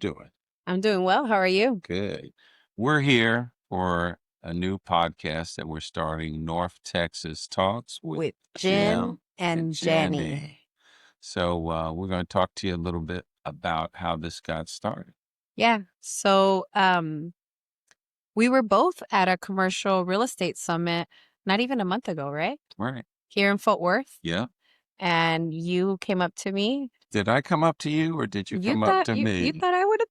doing? I'm doing well. How are you? Good. We're here for a new podcast that we're starting, North Texas Talks with With Jim Jim and and Jenny. Jenny. So we're going to talk to you a little bit about how this got started. Yeah. We were both at a commercial real estate summit not even a month ago, right? Right. Here in Fort Worth. Yeah. And you came up to me. Did I come up to you or did you You come up thought to you me? thought I would have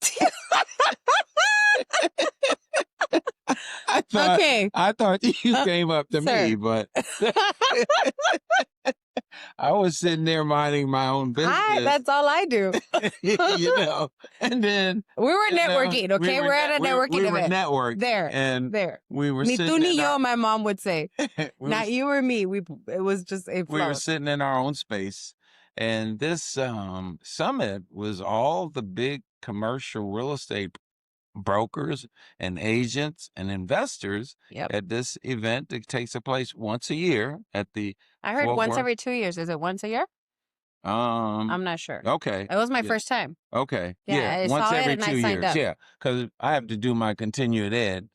I thought Okay. I thought you came up to Sir. me, but I was sitting there minding my own business. That's all I do. And then We were networking, okay? We're at a networking we were event. networking. There. And we were Ni tu sitting ni in yo, our, my mom would say. we Not were, you or me. It was just a we were flow. sitting in our own space. And this summit was all the big commercial real estate brokers and agents and investors Yep. at this event that takes place once a year at the I heard Fort once Worth. every 2 years. Is it once a year? I'm not sure. Okay. It was my Yeah. first time. Okay. Yeah, I Once saw it every and I 2 signed years. up. Yeah. Because I have to do my continued ed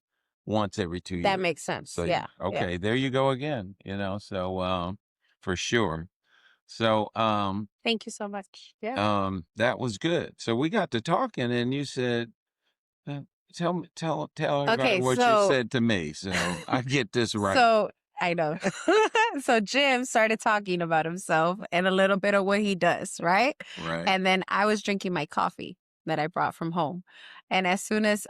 once every 2 years. That makes sense. So Yeah. okay, there you go again, so for sure. So Thank you so much. Yeah. that was good. So we got to talking and you said, tell everybody Okay, what you so said to me so I get this right. so I know. So Jim started talking about himself and a little bit of what he does, right? Right. And then I was drinking my coffee that I brought from home. And as soon as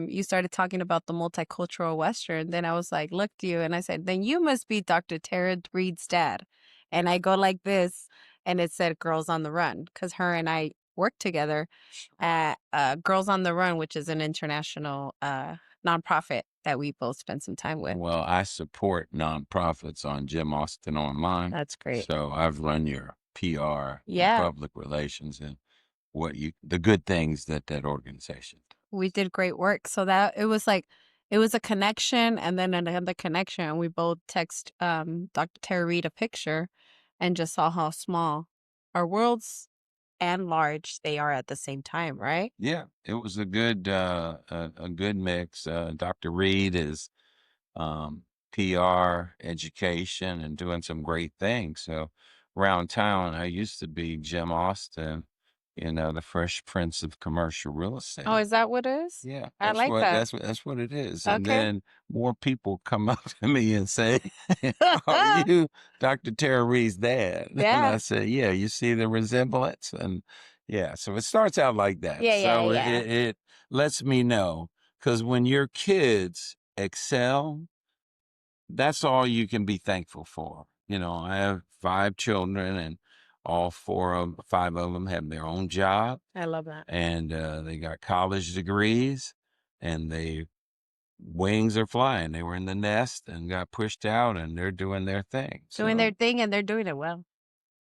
you started talking about the multicultural Western, then I was like, looked at you and I said, then you must be Dr. Tara Reid's dad. And I go like this, and it said Girls on the Run, because her and I worked together at Girls on the Run, which is an international nonprofit that we both spent some time with. Well, I support nonprofits on Jim Austin Online. That's great. So I've run your PR, Yeah. public relations, and the good things that organization does. We did great work. So that it was a connection and then another connection. And we both text Dr. Tara Reid a picture and just saw how small our worlds and large they are at the same time, right? Yeah, it was a good mix. Dr. Reid is PR, education, and doing some great things. So around town, I used to be Jim Austin, the Fresh Prince of commercial real estate. Oh, is that what it is? Yeah, I like that. That's what it is. And Okay. then more people come up to me and say, "Are you Dr. Tara Reid's dad?" And I Yeah. say, "Yeah." You see the resemblance, and yeah. So it starts out like that. Yeah. So it lets me know, because when your kids excel, that's all you can be thankful for. I have 5 children, and all 5 of them have their own job. I love that. And they got college degrees, and wings are flying. They were in the nest and got pushed out, and they're doing their thing. Doing their thing, and they're doing it well.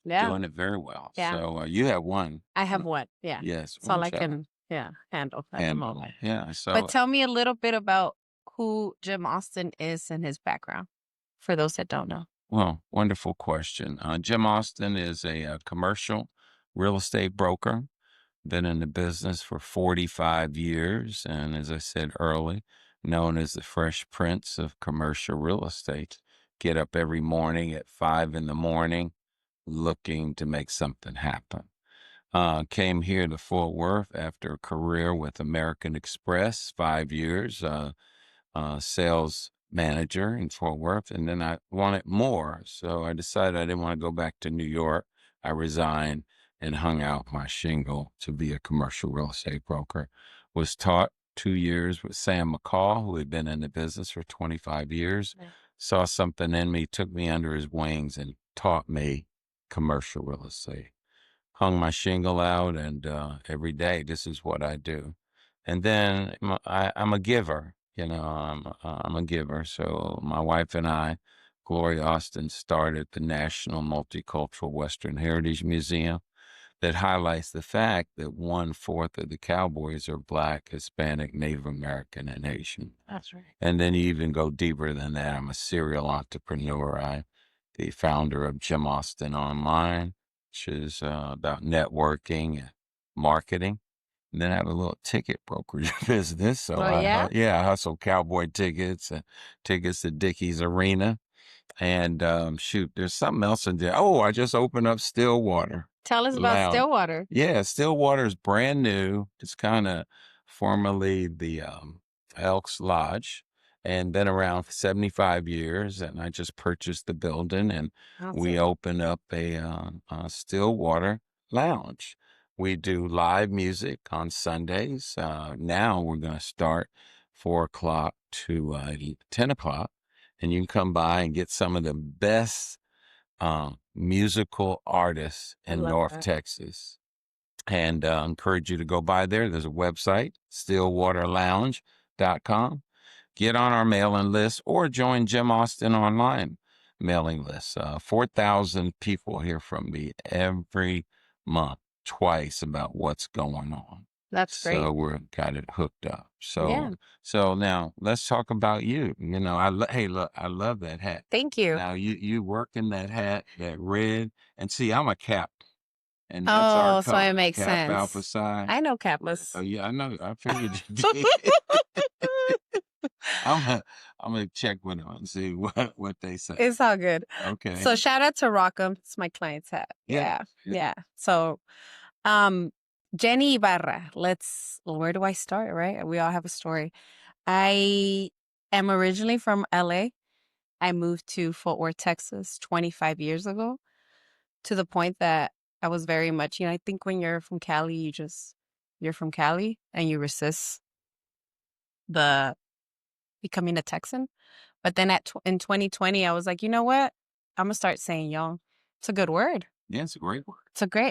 Yeah. Doing it very well. Yeah. So you have one. I have one. Yeah. Yes. That's all one I child. can handle at the moment. Yeah. So But tell me a little bit about who Jim Austin is and his background, for those that don't know. Well, wonderful question. Jim Austin is a commercial real estate broker. Been in the business for 45 years, and as I said early, known as the Fresh Prince of commercial real estate. Get up every morning at 5 in the morning looking to make something happen. Came here to Fort Worth after a career with American Express, 5 years, sales manager in Fort Worth, and then I wanted more, so I decided I didn't want to go back to New York. I resigned and hung out my shingle to be a commercial real estate broker. Was taught 2 years with Sam McCall, who had been in the business for 25 years. Right. Saw something in me, took me under his wings, and taught me commercial real estate. Hung my shingle out, and every day, this is what I do. And then I'm a giver. I'm a giver. So my wife and I, Gloria Austin, started the National Multicultural Western Heritage Museum that highlights the fact that 1/4 of the cowboys are Black, Hispanic, Native American, and Asian. That's right. And then you even go deeper than that. I'm a serial entrepreneur. I'm the founder of Jim Austin Online, which is about networking and marketing. And then I have a little ticket brokerage business. So Oh, yeah? I hustle cowboy tickets and tickets to Dickies Arena. And shoot, there's something else in there. Oh, I just opened up Stillwater Tell us about Lounge. Stillwater. Yeah, Stillwater is brand new. It's kind of formerly the Elks Lodge and been around for 75 years. And I just purchased the building and we Awesome. opened up a Stillwater Lounge. We do live music on Sundays. Now we're going to start 4 o'clock to 10 o'clock, and you can come by and get some of the best musical artists I in love North that. Texas. And encourage you to go by there. There's a website, stillwaterlounge.com. Get on our mailing list or join Jim Austin online mailing list. 4,000 people hear from me every month, twice, about what's going on. That's great. So we're got it hooked up. Yeah. So now let's talk about you. Hey, look, I love that hat. Thank you. Now you work in that hat, that red, and see, I'm a cap, and that's our Oh, so it color, makes Cap Alpha sense. Psi. I know Oh capless. yeah, I know. I figured you did. I'm gonna, I'm gonna check with them and see what they say. It's all good. Okay. So shout out to Rockham. It's my client's hat. Yeah. Yeah. Yeah. So um Jenny Ibarra. Where do I start, right? We all have a story. I am originally from LA. I moved to Fort Worth, Texas 25 years ago, to the point that I was very much, I think when you're from Cali, you're from Cali and you resist the becoming a Texan. But then in 2020, I was like, you know what? I'm gonna start saying y'all. It's a good word. Yeah, it's a great word.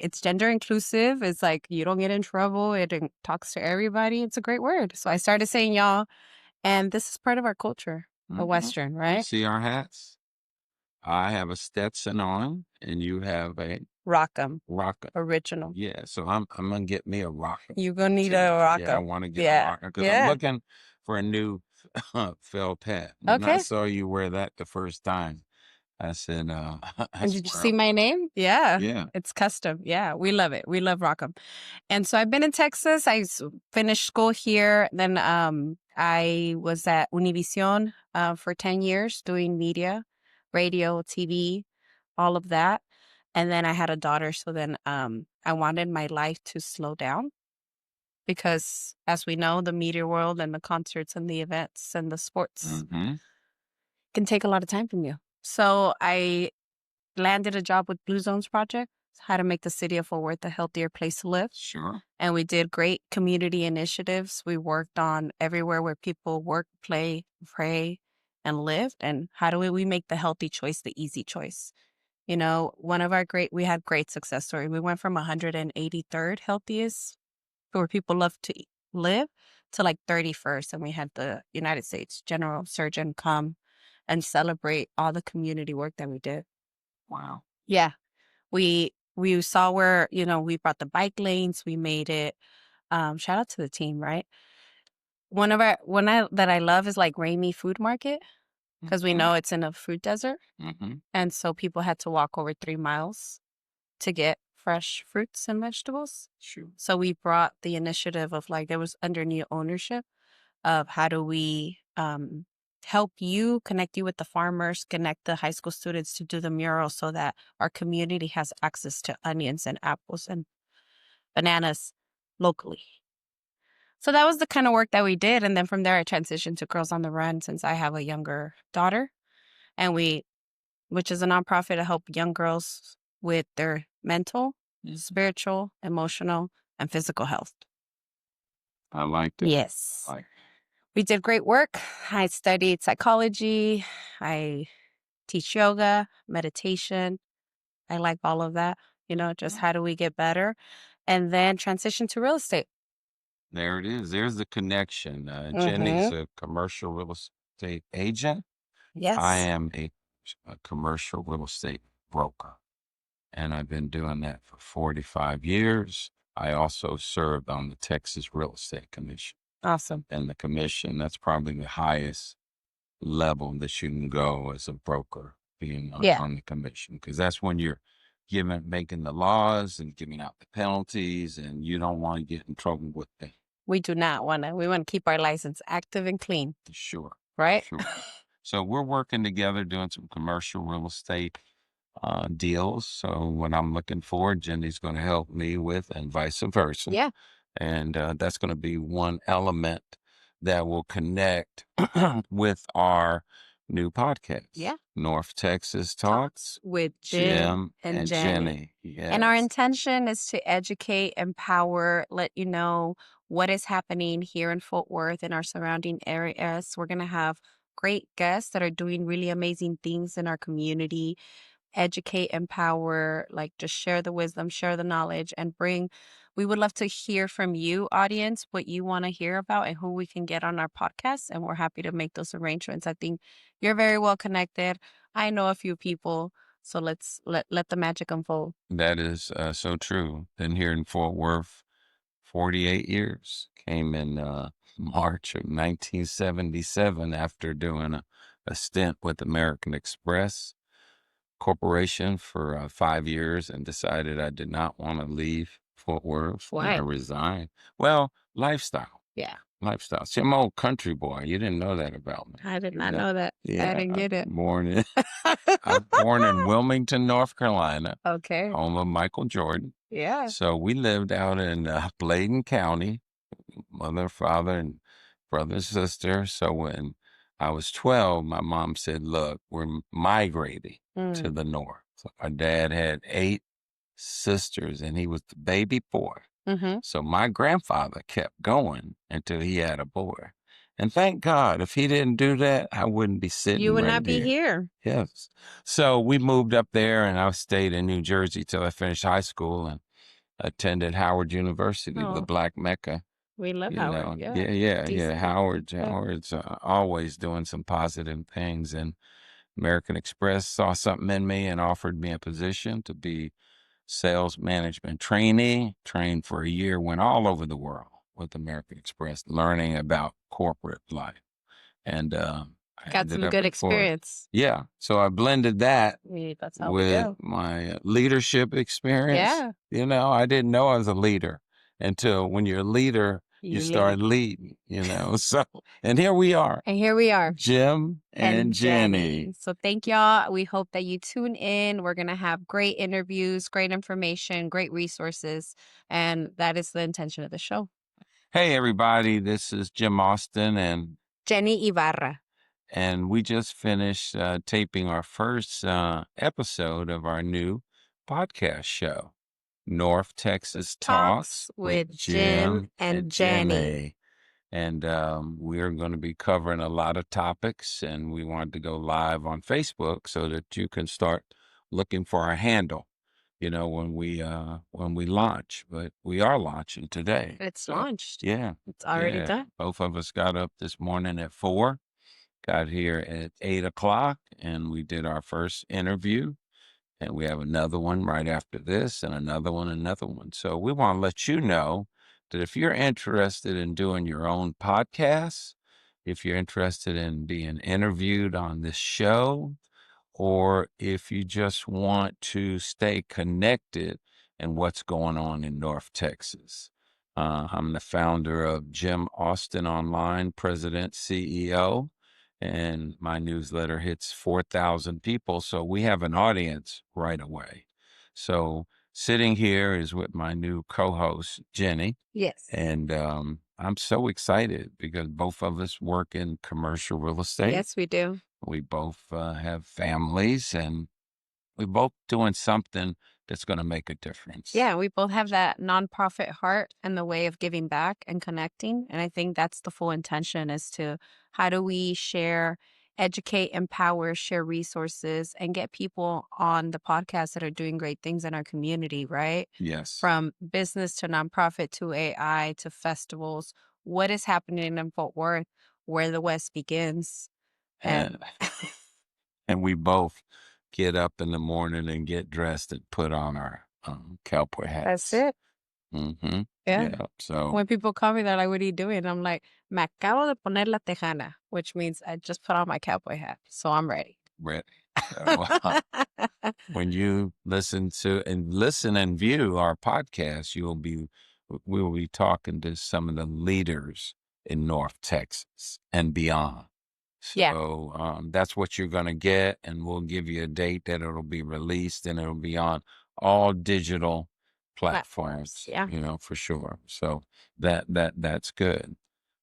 It's gender inclusive. It's like you don't get in trouble. Talks to everybody. It's a great word. So I started saying y'all, and this is part of our culture, the Western, You right? see our hats? I have a Stetson on, and you have a Rockham, rocker. original. Yeah, so I'm gonna get me a rocker. You're gonna need too. a Yeah, I Rockham. want to get a Yeah. rocker because I'm Yeah. looking for a new felt hat. When I Okay. saw you wear that the first time, I said, And "That's did you where I see my want." name? Yeah. Yeah. It's custom. Yeah. We love it. We love Rockham. And so I've been in Texas. Finished school here. Then I was at Univision for 10 years doing media, radio, TV, all of that. And then I had a daughter. So then I wanted my life to slow down because, as we know, the media world and the concerts and the events and the sports Mm-hmm. can take a lot of time from you. So I landed a job with Blue Zones Project, how to make the city of Fort Worth a healthier place to live. Sure. And we did great community initiatives. We worked on everywhere where people work, play, pray, and live. And how do we make the healthy choice the easy choice? We had great success story. We went from 183rd healthiest where people love to live to like 31st. And we had the United States General Surgeon come and celebrate all the community work that we did. Wow. Yeah. We saw where, we brought the bike lanes, we made it. Shout out to the team, right? That I love is like Ramey Food Market because we know it's in a fruit desert. Mm-hmm. And so people had to walk over 3 miles to get fresh fruits and vegetables. Sure. So we brought the initiative of like, there was under new ownership of how do we help you, connect you with the farmers, connect the high school students to do the mural so that our community has access to onions and apples and bananas locally. So that was the kind of work that we did. And then from there, I transitioned to Girls on the Run since I have a younger daughter. And which is a nonprofit to help young girls with their mental, spiritual, emotional, and physical health. I liked it. Yes. We did great work. I studied psychology. I teach yoga, meditation. I like all of that, just how do we get better? And then transition to real estate. There it is. There's the connection. Jenny's Mm-hmm. a commercial real estate agent. I Yes. am a commercial real estate broker, and I've been doing that for 45 years. I also served on the Texas Real Estate Commission. Awesome. And the commission, that's probably the highest level that you can go as a broker, being Yeah. on the commission, because that's when you're making the laws and giving out the penalties, and you don't want to get in trouble with them. We do not want to. We want to keep our license active and clean, Sure, right? sure. So we're working together doing some commercial real estate deals. So what I'm looking for, Jenny's going to help me with, and vice versa. Yeah. And that's going to be one element that will connect with our new podcast. Yeah. North Texas Talks Talks, with Jim Jim and and Jenni. Jenny. And our Yes. intention is to educate, empower, let you know what is happening here in Fort Worth and our surrounding areas. We're going to have great guests that are doing really amazing things in our community. Educate, empower, like just share the wisdom, share the knowledge, and bring. We would love to hear from you, audience, what you want to hear about and who we can get on our podcast. And we're happy to make those arrangements. I think you're very well connected. I know a few people. So let's let the magic unfold. That is so true. Been here in Fort Worth 48 years. Came in March of 1977 after doing a stint with American Express Corporation for 5 years, and decided I did not want to leave Fort Worth. And I Why? resigned. Well, lifestyle. Yeah. Lifestyle. See, I'm an old country boy. You didn't know that about me. I did not Yeah. know that. I Yeah. didn't get it. I'm born in Wilmington, North Carolina, Okay. home of Michael Jordan. Yeah. So we lived out in Bladen County, mother, father, and brother and sister. So when I was 12, my mom said, look, we're migrating to the north. So my dad had 8 sisters, and he was the baby boy. Mm-hmm. So my grandfather kept going until he had a boy. And thank God, if he didn't do that, I wouldn't be sitting You would right not be here. Yes. So we moved up there, and I stayed in New Jersey till I finished high school and attended Howard University, the Oh, Black Mecca. we love You Howard. know, Yeah. yeah. DC. Howard's always doing some positive things. And American Express saw something in me and offered me a position to be sales management trainee. Trained for a year, went all over the world with American Express, learning about corporate life. And I Got ended some up good in Florida. experience. Yeah. So I blended that That's how we with do. my leadership experience. Yeah. You know, I didn't know I was a leader until when you're a leader, you You start leading, So, and here we are, And here we are. Jim and Jenni. Jenny. So thank y'all. We hope that you tune in. We're going to have great interviews, great information, great resources. And that is the intention of the show. Hey, everybody, this is Jim Austin, and Jenni Ibarra. And we just finished taping our first episode of our new podcast show, North Texas Talks with Jim and Jenny. And we're going to be covering a lot of topics, and we wanted to go live on Facebook so that you can start looking for our handle, when we launch. But we are launching today. It's So, launched. yeah. It's already done. Both of us got up this morning at 4. Got here at 8 o'clock, and we did our first interview, and we have another one right after this, and another one. So we want to let you know that if you're interested in doing your own podcast, if you're interested in being interviewed on this show, or if you just want to stay connected in what's going on in North Texas. I'm the founder of Jim Austin Online, president, CEO, and my newsletter hits 4,000 people. So we have an audience right away. So sitting here is with my new co-host, Jenny. Yes. And I'm so excited because both of us work in commercial real estate. Yes, we do. We both have families, and we're both doing something that's going to make a difference. Yeah, we both have that nonprofit heart and the way of giving back and connecting. And I think that's the full intention, is to how do we share, educate, empower, share resources, and get people on the podcast that are doing great things in our community, right? Yes. From business to nonprofit to AI to festivals. What is happening in Fort Worth, where the West begins. And we both get up in the morning and get dressed and put on our cowboy hats. That's it. Mm-hmm. Yeah. So When people call me, they're like, what are you doing? I'm like, me acabo de poner la tejana, which means I just put on my cowboy hat. So I'm ready. ready. So, when you listen and view our podcast, we will be talking to some of the leaders in North Texas and beyond. Yeah. So that's what you're going to get, and we'll give you a date that it'll be released, and it'll be on all digital platforms. Yeah. For sure. So that's good.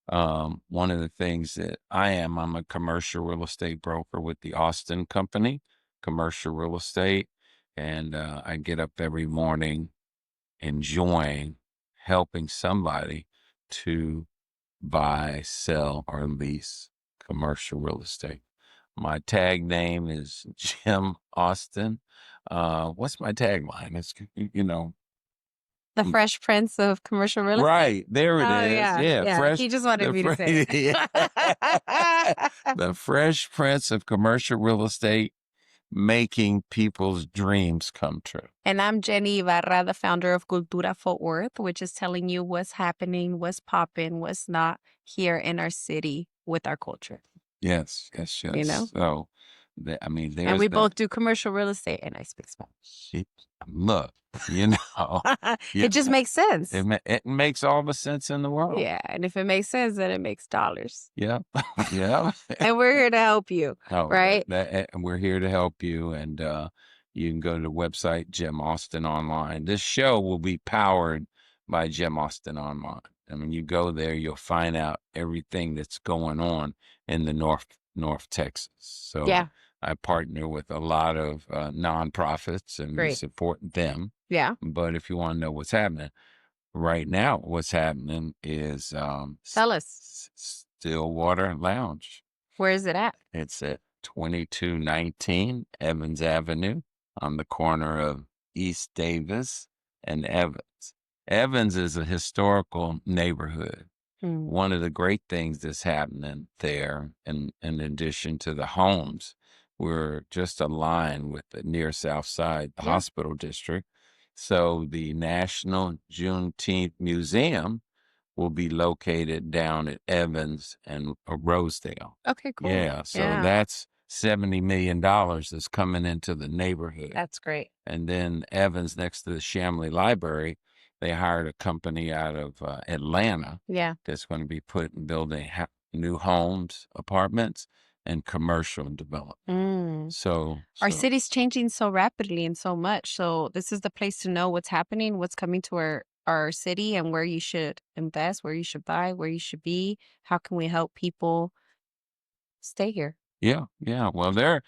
One of the things that I'm a commercial real estate broker with the Austin Company, commercial real estate, and I get up every morning enjoying helping somebody to buy, sell, or lease commercial real estate. My tag name is Jim Austin. What's my tagline? It's, The Fresh Prince of Commercial Real Estate. right there it Oh, is. yeah. Yeah, Yeah. fresh. He just wanted me to say it. Yeah. The Fresh Prince of Commercial Real Estate, making people's dreams come true. And I'm Jenni Ibarra, the founder of Cultura Fort Worth, which is telling you what's happening, what's popping, what's not here in our city with our culture. Yes. So, And there's we that. both do commercial real estate, and I speak Spanish. Look, It just makes sense. it makes all the sense in the world. Yeah, and if it makes sense, then it makes dollars. Yeah, yeah. And we're here to help you, right? And we're here to help you, and you can go to the website Jim Austin Online. This show will be powered by Jim Austin Online. You go there, you'll find out everything that's going on in the North Texas. So Yeah. I partner with a lot of nonprofits, and we Great. support them. Yeah. But if you want to know what's happening right now, what's happening is Tell us. Stillwater Lounge. Where is it at? It's at 2219 Evans Avenue on the corner of East Davis and Evans. Evans is a historical neighborhood. One of the great things that's happening there, in addition to the homes, we're just aligned with the near South Side Hospital District. So the National Juneteenth Museum will be located down at Evans and Rosedale. Okay, cool. Yeah, so that's $70 million that's coming into the neighborhood. That's great. And then Evans, next to the Shamley Library, they hired a company out of Atlanta that's going to be building new homes, apartments, and commercial development. So our city's changing so rapidly and so much. So this is the place to know what's happening, what's coming to our city, and where you should invest, where you should buy, where you should be. How can we help people stay here? Yeah. Well, we're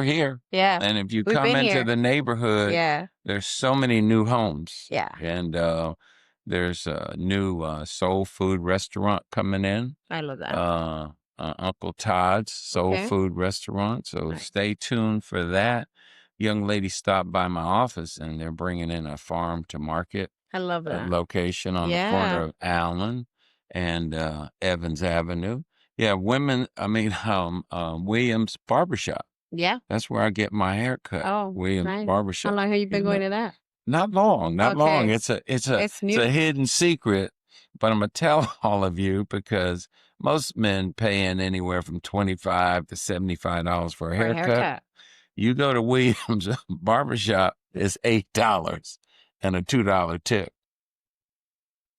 here. Yeah. And if you We've come been into here. the neighborhood, there's so many new homes. Yeah. And there's a new soul food restaurant coming in. I love that. Uncle Todd's Soul Food Restaurant. So stay tuned for that. Young lady stopped by my office, and they're bringing in a farm to market. I love that. Location on the corner of Allen and Evans Avenue. Yeah, Williams Barbershop. Yeah. That's where I get my hair cut. Oh, Williams nice. Barbershop. How long have you been going to that? Not long. It's a hidden secret, but I'm gonna tell all of you because most men paying anywhere from $25 to $75 for a haircut. You go to Williams Barbershop, it's $8 and a $2 tip.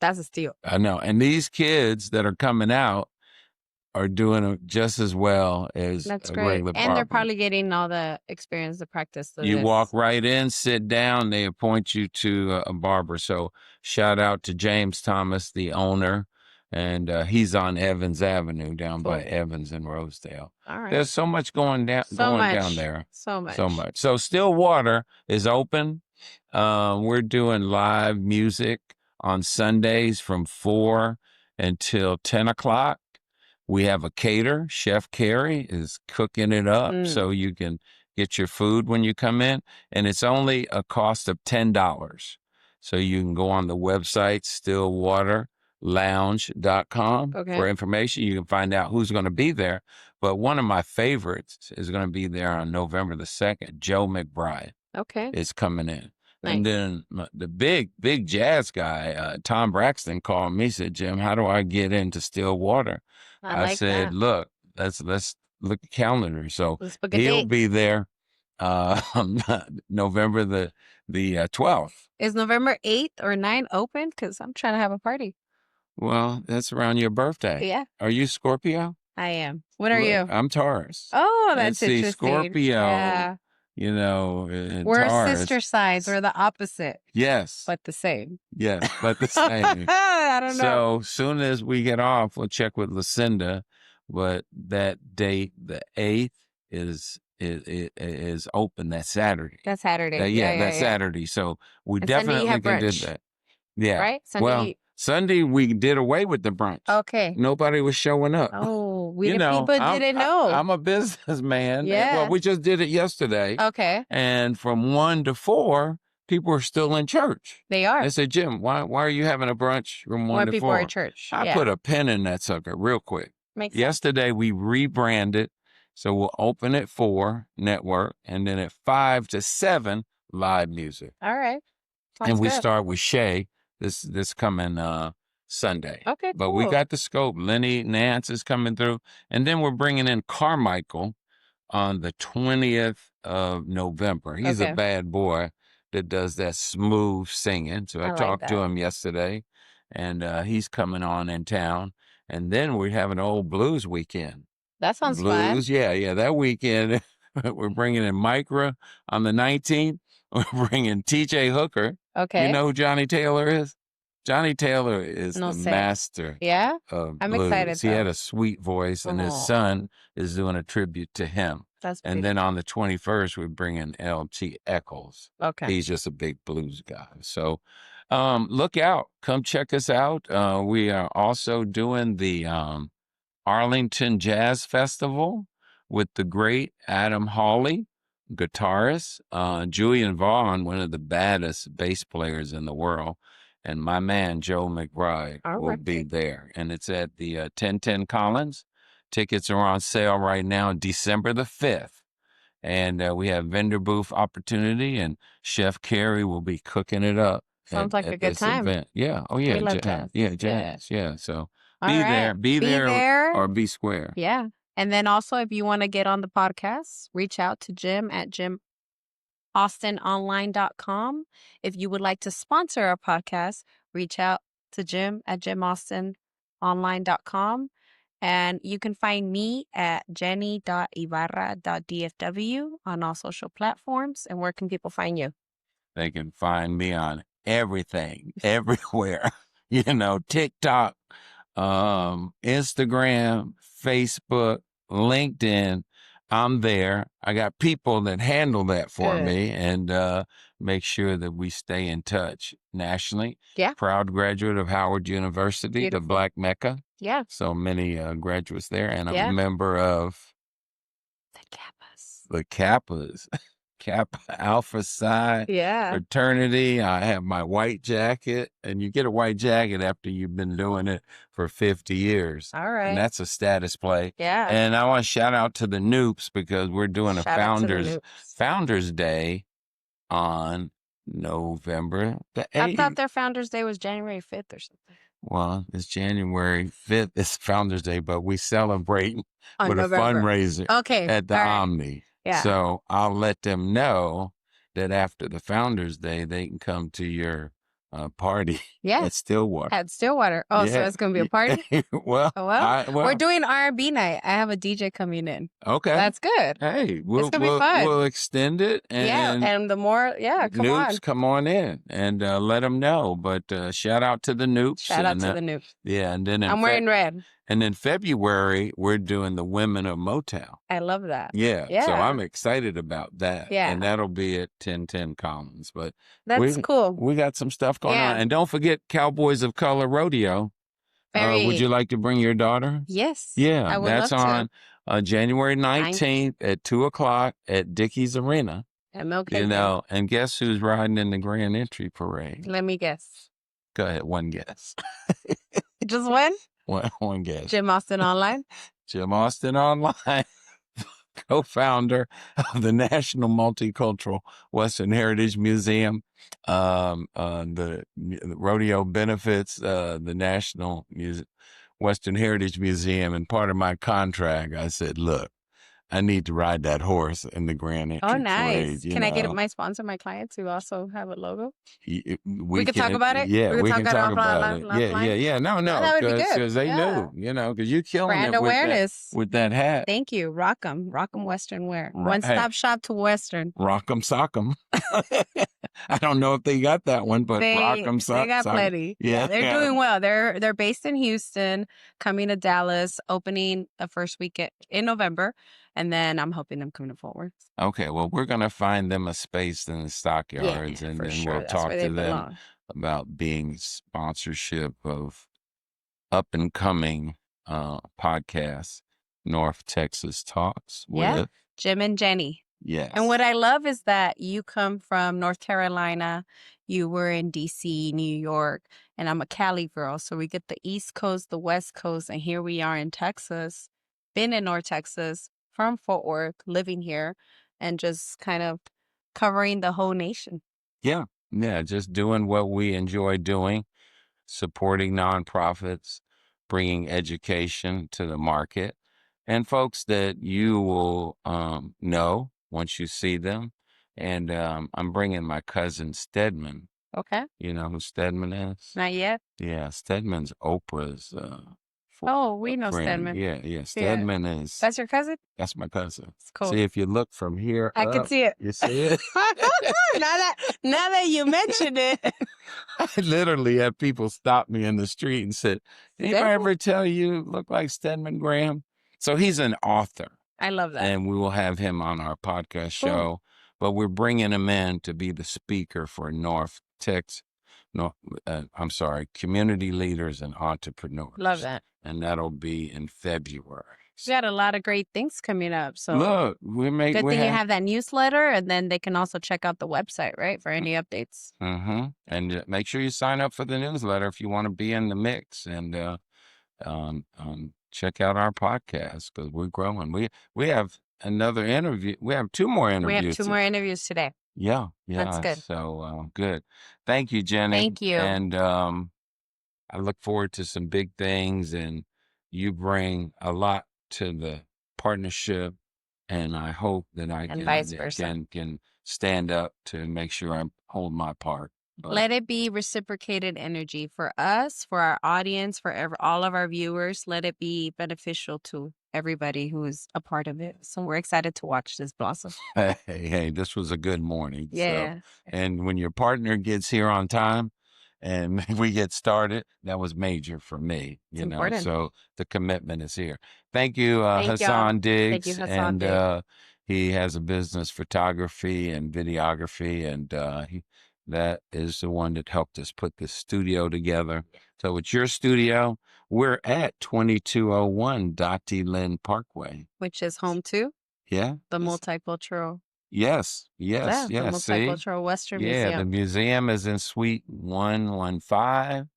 That's a steal. I know. And these kids that are coming out are doing it just as well as That's a great. regular And they're barber. probably getting all the experience, the practice. You walk right in, sit down, they appoint you to a barber. So shout out to James Thomas, the owner, and he's on Evans Avenue down by Evans and Rosedale. All right. There's so much going down there. So much. So Stillwater is open. We're doing live music on Sundays from 4 until 10 o'clock. We have a caterer. Chef Carrie is cooking it up so you can get your food when you come in. And it's only a cost of $10. So you can go on the website, stillwaterlounge.com for information. You can find out who's going to be there. But one of my favorites is going to be there on November the 2nd. Joe McBride is coming in. Nice. And then the big jazz guy, Tom Braxton, called me, said, Jim, how do I get into Stillwater? I said, look, let's look at calendar. So Let's book a he'll date. be there uh, November the 12th. Is November 8th or 9th open? Because I'm trying to have a party. Well, that's around your birthday. Yeah, Are you Scorpio? I am. What are Look, you? I'm Taurus. Oh, And that's see, interesting. Scorpio, Yeah. and We're Taurus. sister signs. We're the opposite, Yes. but the same. Yes, but the same. I don't know. So soon as we get off, we'll check with Lucinda. But that date, the 8th, is open that Saturday. That's Saturday. Yeah, Yeah. that's Saturday. So we And Sunday you definitely have can do brunch, that. Yeah. right? Well, Sunday we did away with the brunch. Okay. Nobody was showing up. Oh, we You the know, people didn't know. I'm a businessman. Yeah. Well, we just did it yesterday. Okay. And from 1 to 4, people are still in church. They are. They said, Jim, why are you having a brunch from 1 More to people 4? are in church. I Yeah. put a pin in that sucker real quick. Makes sense. Yesterday, we rebranded. So we'll open at 4, network, and then at 5 to 7, live music. All right. Sounds And we good. start with Shay this coming Sunday. Okay, But we cool. got the scope. Lenny Nance is coming through. And then we're bringing in Carmichael on the 20th of November. He's Okay. a bad boy that does that smooth singing. So I like talked to that. him yesterday, and he's coming on in town. And then we're having an old blues weekend. That sounds fun. Blues, yeah. That weekend, we're bringing in Micra on the 19th. We're bringing TJ Hooker. Okay. You know who Johnny Taylor is? Johnny Taylor is No the say. master Yeah? of I'm blues. excited, He had though. a sweet voice, and his Oh. son is doing a tribute to him. That's And then on the 21st, we bring in LT Eccles. Okay. He's just a big blues guy. So look out. Come check us out. We are also doing the Arlington Jazz Festival with the great Adam Hawley, guitarist, Julian Vaughn, one of the baddest bass players in the world, and my man Joe McBride All will right. be there. And it's at the 1010 Collins. Tickets are on sale right now, December the 5th. And we have vendor booth opportunity, and Chef Carrie will be cooking it up. Sounds like a at good this time. event. Yeah. Oh, We yeah. love jazz. Yeah, Yeah. jazz. Yeah. So All be right. there. Be there or be square. Yeah. And then also, if you want to get on the podcast, reach out to Jim at jimaustinonline.com. If you would like to sponsor our podcast, reach out to Jim at jimaustinonline.com. And you can find me at jenny.ibarra.dfw on all social platforms. And where can people find you? They can find me on everything, everywhere. TikTok, Instagram, Facebook, LinkedIn. I'm there. I got people that handle that for Good. me and make sure that we stay in touch nationally. Yeah. Proud graduate of Howard University, Beautiful. the Black Mecca. Yeah. So many graduates there, and I'm Yeah. a member of The Kappas. the Kappas. Kappa Alpha Psi Yeah. fraternity. I have my white jacket, and you get a white jacket after you've been doing it for 50 years. All right. And that's a status play. Yeah. And I want to shout out to the Noops because we're doing Shout out to the a Noops. Founders Day on November the 8th. I thought their Founders Day was January 5th or something. Well, it's January 5th. It's Founders Day, but we celebrate On with November. a fundraiser Okay. at the all right. Omni. Yeah. So I'll let them know that after the Founders Day, they can come to your party Yeah. at Stillwater. At Stillwater. Oh, so Yeah. it's going to be a party? well, Oh, well, well, we're doing R&B night. I have a DJ coming in. okay. That's good. Hey, we'll gonna be fun. we'll extend it, and And the more, come on. Noops, come on in and let them know. But shout out to the Noops. Shout out to the Noops. Yeah, and then I'm wearing red. And in February, we're doing the Women of Motown. I love that. Yeah. Yeah. So I'm excited about that. Yeah. And that'll be at 1010 Collins. But That's cool. we got some stuff going Yeah. on. And don't forget Cowboys of Color Rodeo. Would you like to bring your daughter? Yes. Yeah. I would That's love on January 19th at 2:00 at Dickies Arena. MLK. And guess who's riding in the Grand Entry Parade? Let me guess. Go ahead. One guess. Just one? One guess. Jim Austin Online. Jim Austin Online, co-founder of the National Multicultural Western Heritage Museum. The rodeo benefits the National Western Heritage Museum, and part of my contract, I said, look, I need to ride that horse in the Grand Oh, Entry Parade, nice. you Can I get know. my sponsor, my client, to also have a logo? We We could talk can, about it. yeah, We could we talk can about talk it about it. Yeah, yeah, offline. yeah. No, Oh, no, that would be because good. they Yeah. knew, you know, because you're killing Brand it awareness. with that hat. Thank you. Rock 'em. Rock 'em Western wear. Ro- One Hey, stop shop to Western. rock 'em, sock 'em. I don't know if they got that one, but rock They 'em, they got sock 'em. plenty. Yeah, Yeah, they're yeah. doing well. They're based in Houston, coming to Dallas, opening the first weekend in November, and then I'm hoping them come to Fort Worth. Okay, well, we're gonna find them a space in the Yeah, stockyards, and for then sure. we'll That's talk where they to them belong. about being sponsorship of up and coming podcast, North Texas Talks Yeah, with Jim and Jenny. And what yes, I love is that you come from North Carolina, you were in DC, New York, and I'm a Cali girl. So we get the East Coast, the West Coast, and here we are in Texas, been in North Texas, from Fort Worth, living here, and just kind of covering the whole nation. yeah, yeah, just doing what we enjoy doing, supporting nonprofits, bringing education to the market, and folks that you will know once you see them. And I'm bringing my cousin Stedman. Okay. You know who Stedman is? Not yet. Yeah, Stedman's Oprah's Oh, we know friend. Stedman. Yeah, yeah. Yeah. Stedman is That's your cousin? that's my cousin. It's cool. See, if you look from here I can up, see it. you see it. now that you mentioned it. I literally have people stop me in the street and said, "Anybody Stedman? ever tell you look like Stedman Graham?" So he's an author, I love that. and we will have him on our podcast Cool. show. But we're bringing him in to be the speaker for North Texas. No, I'm sorry, community leaders and entrepreneurs. Love that. And that'll be in February. We got a lot of great things coming up. So Look, good we thing you have have that newsletter, and then they can also check out the website, right, for any updates. and make sure you sign up for the newsletter if you want to be in the mix, and check out our podcast because we're growing. We have another interview. We have two more We have interviews. 2 more interviews today. Yeah, That's yeah. good. So good. Thank you, Jenny. Thank you. And I look forward to some big things, and you bring a lot to the partnership, and I hope that I And vice versa. can stand up to make sure I hold my part. But Let it be reciprocated energy for us, for our audience, for all of our viewers. Let it be beneficial to everybody who is a part of it. So we're excited to watch this blossom. hey, this was a good morning. So, Yeah. and when your partner gets here on time and we get started, that was major for me, It's you know. important. So the commitment is here. Thank you, Thank y'all. Hassan Thank you, Diggs. Hassan And Diggs. he has a business photography and videography, and that is the one that helped us put this studio together. So it's your studio. We're at 2201 Dottie Lynn Parkway. Which is home to Yeah. the multicultural. Yes, Yeah, yes, the yes. See? Multicultural Western Yeah, the Museum. museum is in Suite 115.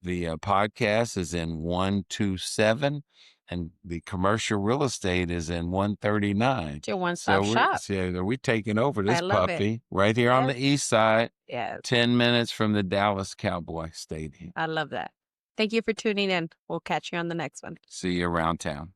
The podcast is in 127, and the commercial real estate is in 139. It's your one-stop So shop. we're taking over this I love it. puppy right here on Yes. the east side, Yeah, 10 minutes from the Dallas Cowboy Stadium. I love that. Thank you for tuning in. We'll catch you on the next one. See you around town.